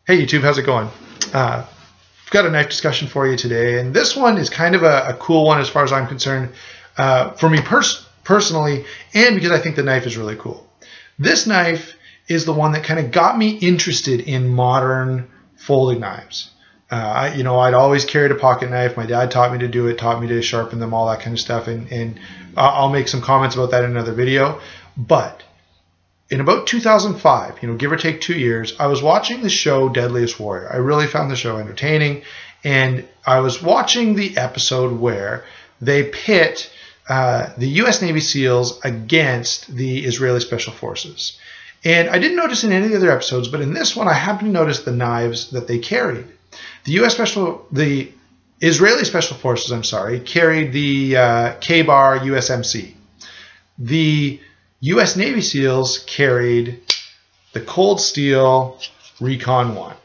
Hey YouTube, how's it going? I've got a knife discussion for you today, and this one is kind of a cool one as far as I'm concerned, for me personally, and because I think the knife is really cool. This knife is the one that kind of got me interested in modern folding knives. I'd always carried a pocket knife. My dad taught me to do it, taught me to sharpen them, all that kind of stuff, and I'll make some comments about that in another video. But in about 2005, give or take 2 years, I was watching the show Deadliest Warrior. I really found the show entertaining, and I was watching the episode where they pit the U.S. Navy SEALs against the Israeli Special Forces. And I didn't notice in any of the other episodes, but in this one I happened to notice the knives that they carried. The Israeli Special Forces, carried the K-Bar USMC. The U.S. Navy SEALs carried the Cold Steel Recon 1.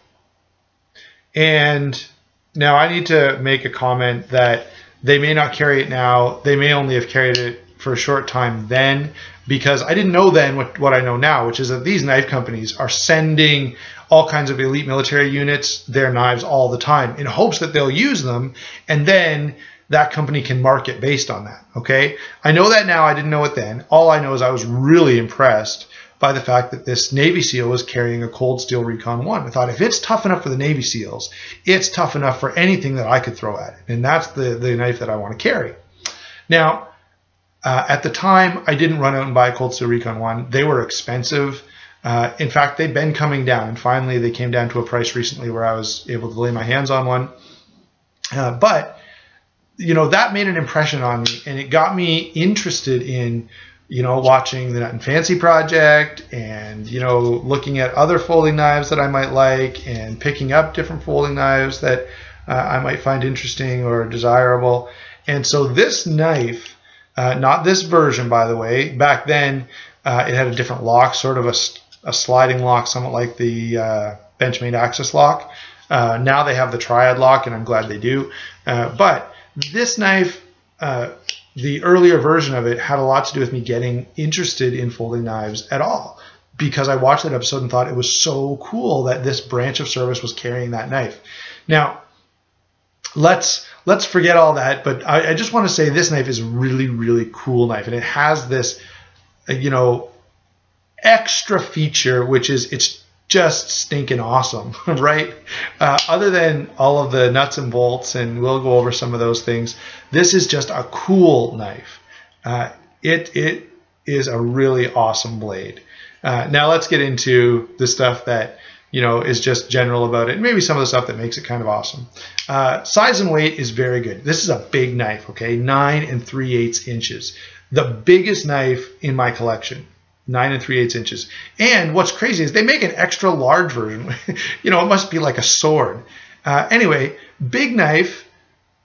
And now I need to make a comment that they may not carry it now. They may only have carried it for a short time then, because I didn't know then what I know now, which is that these knife companies are sending all kinds of elite military units their knives all the time in hopes that they'll use them, and then that company can market based on that, okay? I know that now. I didn't know it then. All I know is I was really impressed by the fact that this Navy SEAL was carrying a Cold Steel Recon 1. I thought, if it's tough enough for the Navy SEALs, it's tough enough for anything that I could throw at it. And that's the knife that I want to carry. Now, at the time, I didn't run out and buy a Cold Steel Recon 1. They were expensive. In fact, they've been coming down, and finally they came down to a price recently where I was able to lay my hands on one. But that made an impression on me, and it got me interested in, watching the Nut and Fancy Project, and, looking at other folding knives that I might like, and picking up different folding knives that I might find interesting or desirable. And so this knife, not this version, by the way, back then it had a different lock, sort of a sliding lock, somewhat like the Benchmade Axis lock. Now they have the Triad lock, and I'm glad they do. But this knife, the earlier version of it, had a lot to do with me getting interested in folding knives at all, because I watched that episode and thought it was so cool that this branch of service was carrying that knife. Now, let's forget all that, but I just want to say this knife is a really, really cool knife, and it has this, extra feature, which is it's just stinking awesome, right? Other than all of the nuts and bolts, and we'll go over some of those things, this is just a cool knife. It is a really awesome blade. Now let's get into the stuff that is just general about it, and maybe some of the stuff that makes it kind of awesome. Size and weight is very good. This is a big knife, okay? 9 3/8 inches. The biggest knife in my collection. 9 3/8 inches. And what's crazy is they make an extra large version. It must be like a sword. Anyway, big knife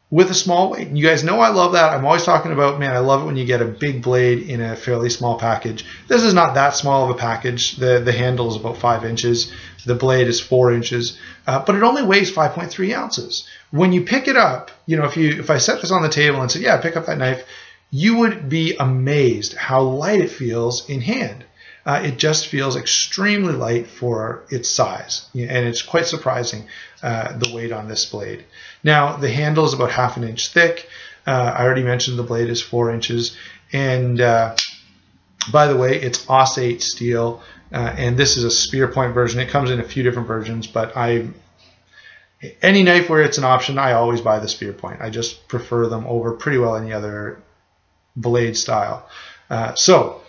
with a small weight. You guys know I love that. I'm always talking about, man, I love it when you get a big blade in a fairly small package. This is not that small of a package. The handle is about 5 inches. The blade is 4 inches, but it only weighs 5.3 ounces. When you pick it up, if I set this on the table and said, yeah, pick up that knife, you would be amazed how light it feels in hand. It just feels extremely light for its size, and it's quite surprising, the weight on this blade. Now, the handle is about 1/2 inch thick. I already mentioned the blade is 4 inches, and by the way, it's AUS-8 steel, and this is a spear point version. It comes in a few different versions, but any knife where it's an option, I always buy the spear point. I just prefer them over pretty well any other blade style. So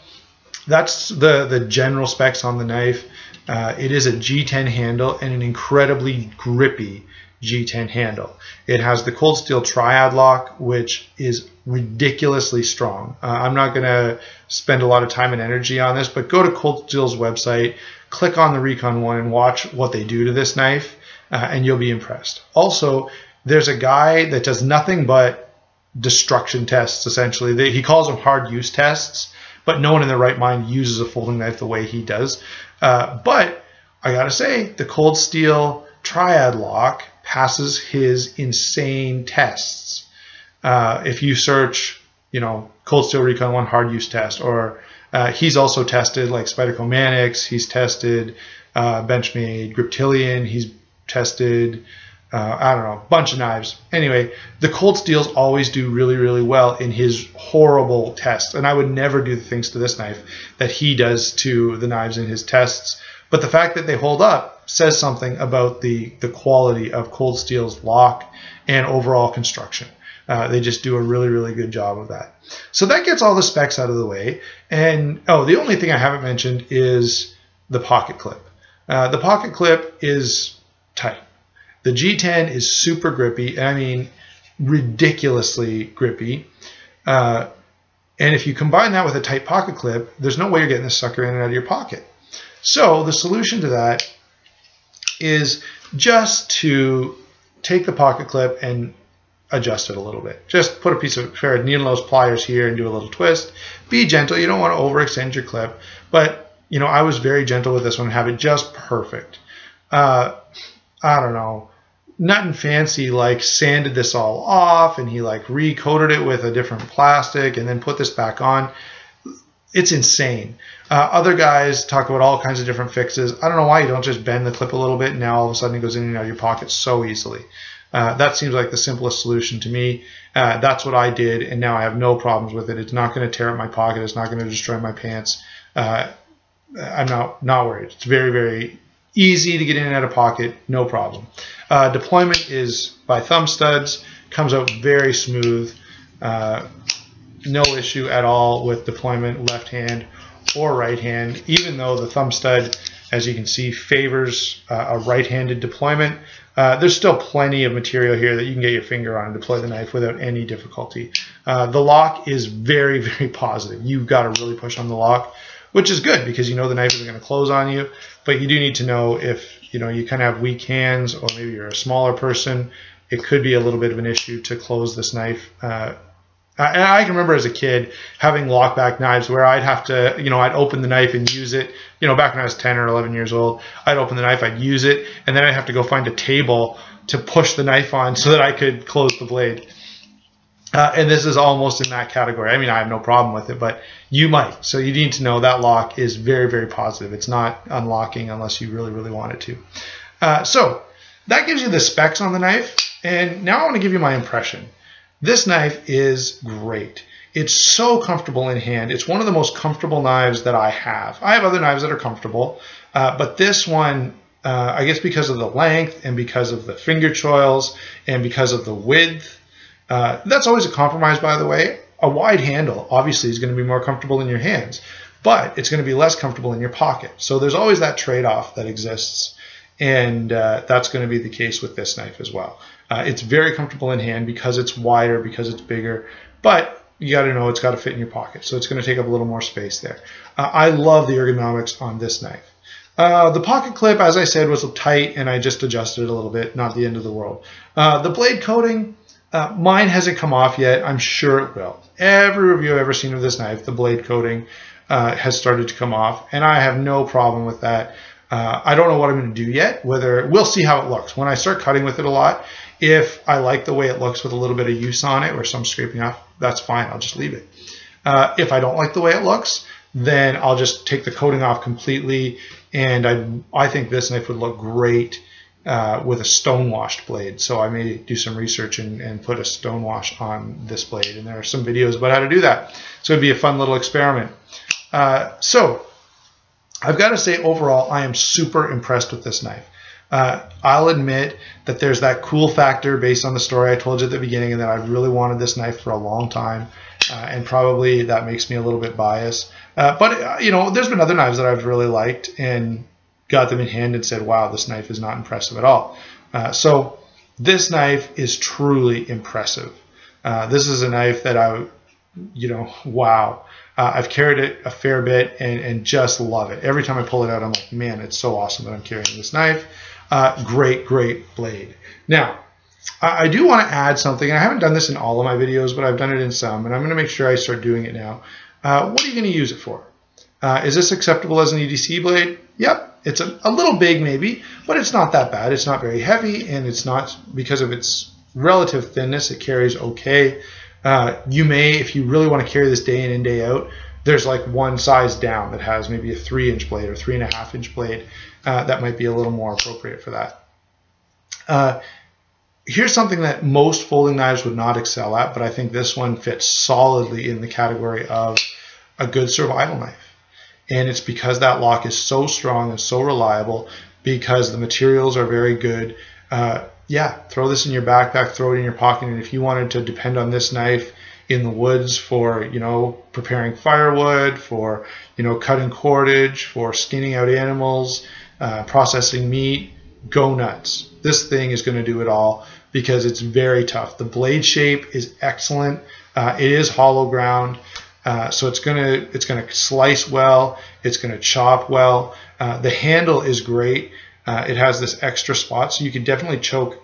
that's the general specs on the knife. It is a G10 handle, and an incredibly grippy G10 handle. It has the Cold Steel Triad lock, which is ridiculously strong. I'm not going to spend a lot of time and energy on this, but go to Cold Steel's website, click on the Recon 1, and watch what they do to this knife, and you'll be impressed. Also, there's a guy that does nothing but destruction tests, essentially. He calls them hard use tests, but no one in their right mind uses a folding knife the way he does. But I gotta say, the Cold Steel Triad lock passes his insane tests. If you search, Cold Steel Recon 1 hard use test, or he's also tested like Spyderco Manix, he's tested Benchmade, Griptilian, he's tested, I don't know, a bunch of knives. Anyway, the cold steels always do really, really well in his horrible tests. And I would never do the things to this knife that he does to the knives in his tests. But the fact that they hold up says something about the quality of cold steel's lock and overall construction. They just do a really, really good job of that. So that gets all the specs out of the way. And, oh, the only thing I haven't mentioned is the pocket clip. The pocket clip is tight. The G10 is super grippy, and I mean ridiculously grippy. And if you combine that with a tight pocket clip, there's no way you're getting this sucker in and out of your pocket. So the solution to that is just to take the pocket clip and adjust it a little bit. Just put a pair of needle nose pliers here and do a little twist. Be gentle. You don't want to overextend your clip, but you know, I was very gentle with this one and have it just perfect. I don't know, nothing fancy, like sanded this all off and he like recoated it with a different plastic and then put this back on. It's insane. Other guys talk about all kinds of different fixes. I don't know why you don't just bend the clip a little bit and now all of a sudden it goes in and out of your pocket so easily. That seems like the simplest solution to me. That's what I did, and now I have no problems with it. It's not going to tear up my pocket. It's not going to destroy my pants. I'm not worried. It's very, very easy to get in and out of pocket, no problem. Deployment is by thumb studs, comes out very smooth. No issue at all with deployment left hand or right hand, even though the thumb stud, as you can see, favors a right-handed deployment. There's still plenty of material here that you can get your finger on and deploy the knife without any difficulty. The lock is very, very positive. You've got to really push on the lock, which is good because you know the knife isn't going to close on you, but you do need to know if you kind of have weak hands or maybe you're a smaller person, it could be a little bit of an issue to close this knife. And I can remember as a kid having lockback knives where I'd have to, I'd open the knife and use it. Back when I was 10 or 11 years old, I'd open the knife, I'd use it, and then I'd have to go find a table to push the knife on so that I could close the blade. And this is almost in that category. I mean, I have no problem with it, but you might. So you need to know that lock is very, very positive. It's not unlocking unless you really, really want it to. So that gives you the specs on the knife. And now I want to give you my impression. This knife is great. It's so comfortable in hand. It's one of the most comfortable knives that I have. I have other knives that are comfortable, but this one, I guess because of the length and because of the finger choils and because of the width, that's always a compromise, by the way. A wide handle obviously is going to be more comfortable in your hands, but it's going to be less comfortable in your pocket. So there's always that trade-off that exists, and that's going to be the case with this knife as well. It's very comfortable in hand because it's wider, because it's bigger, but you got to know it's got to fit in your pocket. So it's going to take up a little more space there. I love the ergonomics on this knife. The pocket clip, as I said, was tight and I just adjusted it a little bit, not the end of the world. The blade coating, mine hasn't come off yet. I'm sure it will. Every review I've ever seen of this knife, the blade coating has started to come off, and I have no problem with that. I don't know what I'm going to do yet. We'll see how it looks. When I start cutting with it a lot, if I like the way it looks with a little bit of use on it or some scraping off, that's fine. I'll just leave it. If I don't like the way it looks, then I'll just take the coating off completely, and I think this knife would look great with a stone-washed blade. So I may do some research and put a stone wash on this blade, and there are some videos about how to do that. So it'd be a fun little experiment. So I've got to say, overall, I am super impressed with this knife. I'll admit that there's that cool factor based on the story I told you at the beginning, and that I've really wanted this knife for a long time, and probably that makes me a little bit biased. But there's been other knives that I've really liked and got them in hand and said, wow, this knife is not impressive at all. So this knife is truly impressive. This is a knife that wow. I've carried it a fair bit and just love it. Every time I pull it out, I'm like, man, it's so awesome that I'm carrying this knife. Great, great blade. Now, I do want to add something. I haven't done this in all of my videos, but I've done it in some, and I'm going to make sure I start doing it now. What are you going to use it for? Is this acceptable as an EDC blade? Yep. It's a little big maybe, but it's not that bad. It's not very heavy, and it's not, because of its relative thinness, it carries okay. You may, if you really want to carry this day in and day out, there's like one size down that has maybe a 3-inch blade or 3.5-inch blade that might be a little more appropriate for that. Here's something that most folding knives would not excel at, but I think this one fits solidly in the category of a good survival knife. And it's because that lock is so strong and so reliable, because the materials are very good. Yeah, throw this in your backpack, throw it in your pocket, and if you wanted to depend on this knife in the woods for, you know, preparing firewood, for, you know, cutting cordage, for skinning out animals, processing meat, go nuts. This thing is going to do it all because it's very tough. The blade shape is excellent. It is hollow ground. So it's gonna slice well. It's gonna chop well. The handle is great. It has this extra spot, so you can definitely choke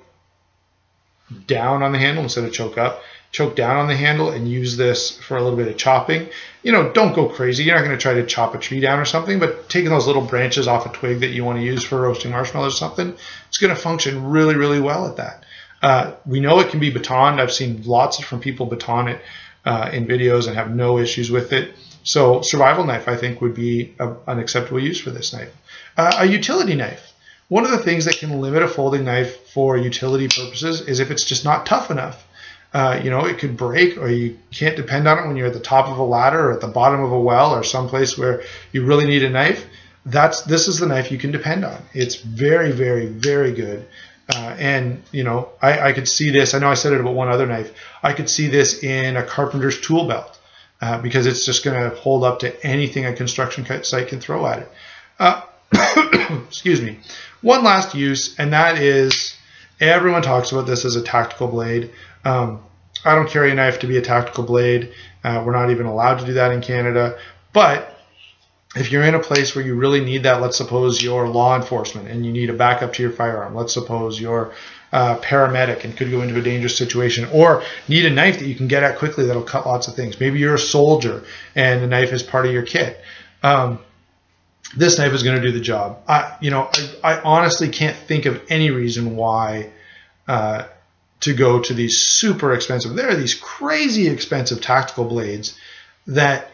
down on the handle instead of choke up. Choke down on the handle and use this for a little bit of chopping. You know, don't go crazy. You're not going to try to chop a tree down or something, but taking those little branches off a twig that you want to use for roasting marshmallows or something, it's going to function really, really well at that. We know it can be batoned. I've seen lots of different people baton it in videos and have no issues with it. So survival knife, I think, would be an acceptable use for this knife. A utility knife. One of the things that can limit a folding knife for utility purposes is if it's just not tough enough. You know, it could break, or you can't depend on it when you're at the top of a ladder or at the bottom of a well or someplace where you really need a knife. This is the knife you can depend on. It's very, very, very good. And, you know, I could see this. I know I said it about one other knife. I could see this in a carpenter's tool belt because it's just going to hold up to anything a construction site can throw at it. Excuse me. One last use, and that is, everyone talks about this as a tactical blade. I don't carry a knife to be a tactical blade. We're not even allowed to do that in Canada. But if you're in a place where you really need that, let's suppose you're law enforcement and you need a backup to your firearm. Let's suppose you're paramedic and could go into a dangerous situation, or need a knife that you can get at quickly that'll cut lots of things. Maybe you're a soldier and the knife is part of your kit. This knife is going to do the job. I honestly can't think of any reason why to go to these super expensive. There are these crazy expensive tactical blades that,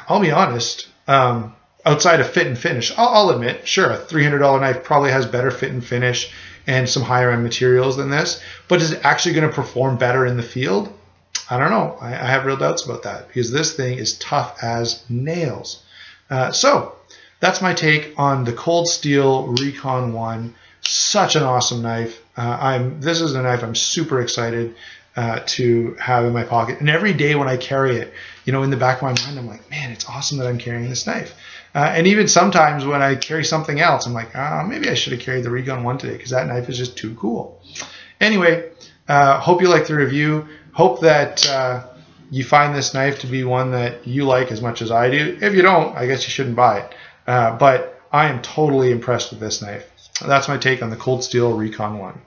I'll be honest, outside of fit and finish, I'll admit, sure, a $300 knife probably has better fit and finish and some higher end materials than this, but is it actually going to perform better in the field? I don't know. I have real doubts about that because this thing is tough as nails. So that's my take on the Cold Steel Recon 1. Such an awesome knife. This is a knife I'm super excited to have in my pocket. And every day when I carry it, you know, in the back of my mind, I'm like, man, it's awesome that I'm carrying this knife. And even sometimes when I carry something else, I'm like, maybe I should have carried the Recon 1 today because that knife is just too cool. Anyway, hope you liked the review. Hope that you find this knife to be one that you like as much as I do. If you don't, I guess you shouldn't buy it. But I am totally impressed with this knife. That's my take on the Cold Steel Recon 1.